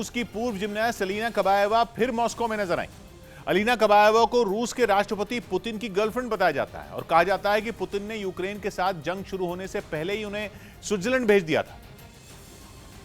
उसकी पूर्व जिम्नास्ट अलीना कबाएवा फिर मॉस्को में नजर आई। अलीना कबाएवा को रूस के राष्ट्रपति पुतिन की गर्लफ्रेंड बताया जाता है और कहा जाता है कि पुतिन ने यूक्रेन के साथ जंग शुरू होने से पहले ही उन्हें स्विट्जरलैंड भेज दिया था।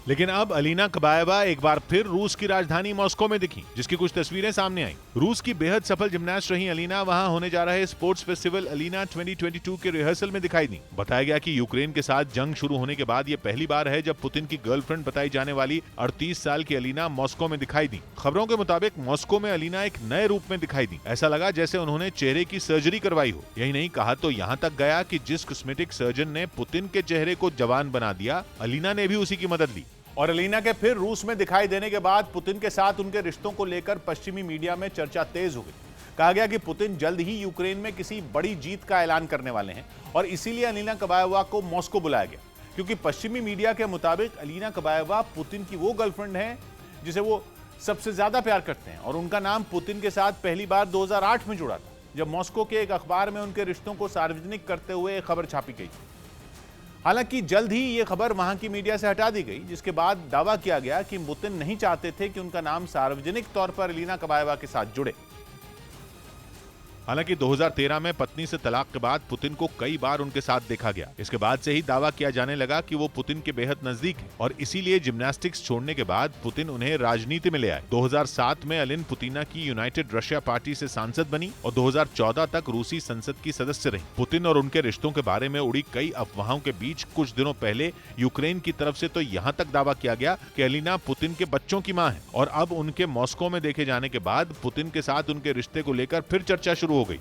लेकिन अब अलीना कबाएवा एक बार फिर रूस की राजधानी मॉस्को में दिखी, जिसकी कुछ तस्वीरें सामने आई। रूस की बेहद सफल जिम्नास्ट रही अलीना वहां होने जा रहे स्पोर्ट्स फेस्टिवल अलीना 2022 के रिहर्सल में दिखाई दी। बताया गया कि यूक्रेन के साथ जंग शुरू होने के बाद यह पहली बार है जब पुतिन की गर्लफ्रेंड बताई जाने वाली 38 साल की अलीना मॉस्को में दिखाई दी। खबरों के मुताबिक मॉस्को में अलीना एक नए रूप में दिखाई दी। ऐसा लगा जैसे उन्होंने चेहरे की सर्जरी करवाई हो। यही नहीं, कहा तो यहाँ तक गया कि जिस कॉस्मेटिक सर्जन ने पुतिन के चेहरे को जवान बना दिया, अलीना ने भी उसी की मदद ली। और अलीना के फिर रूस में दिखाई देने के बाद पुतिन के साथ उनके रिश्तों को लेकर पश्चिमी मीडिया में चर्चा तेज हो गई। कहा गया कि पुतिन जल्द ही यूक्रेन में किसी बड़ी जीत का ऐलान करने वाले हैं और इसीलिए अलीना कबाएवा को मॉस्को बुलाया गया, क्योंकि पश्चिमी मीडिया के मुताबिक अलीना कबाएवा पुतिन की वो गर्लफ्रेंड है जिसे वो सबसे ज्यादा प्यार करते हैं और उनका नाम पुतिन के साथ पहली बार 2008 में जुड़ा था, जब मॉस्को के एक अखबार में उनके रिश्तों को सार्वजनिक करते हुए एक खबर छापी गई। हालांकि जल्द ही ये खबर वहां की मीडिया से हटा दी गई, जिसके बाद दावा किया गया कि पुतिन नहीं चाहते थे कि उनका नाम सार्वजनिक तौर पर अलीना कबाएवा के साथ जुड़े। हालांकि 2013 में पत्नी से तलाक के बाद पुतिन को कई बार उनके साथ देखा गया। इसके बाद से ही दावा किया जाने लगा कि वो पुतिन के बेहद नजदीक हैं और इसीलिए जिम्नास्टिक्स छोड़ने के बाद पुतिन उन्हें राजनीति में ले आए। 2007 में अलिन पुतिना की यूनाइटेड रशिया पार्टी से सांसद बनी और 2014 तक रूसी संसद की सदस्य रही। पुतिन और उनके रिश्तों के बारे में उड़ी कई अफवाहों के बीच कुछ दिनों पहले यूक्रेन की तरफ से तो यहाँ तक दावा किया गया कि अलीना पुतिन के बच्चों की मां है और अब उनके मॉस्को में देखे जाने के बाद पुतिन के साथ उनके रिश्ते को लेकर फिर चर्चा शुरू हो गई।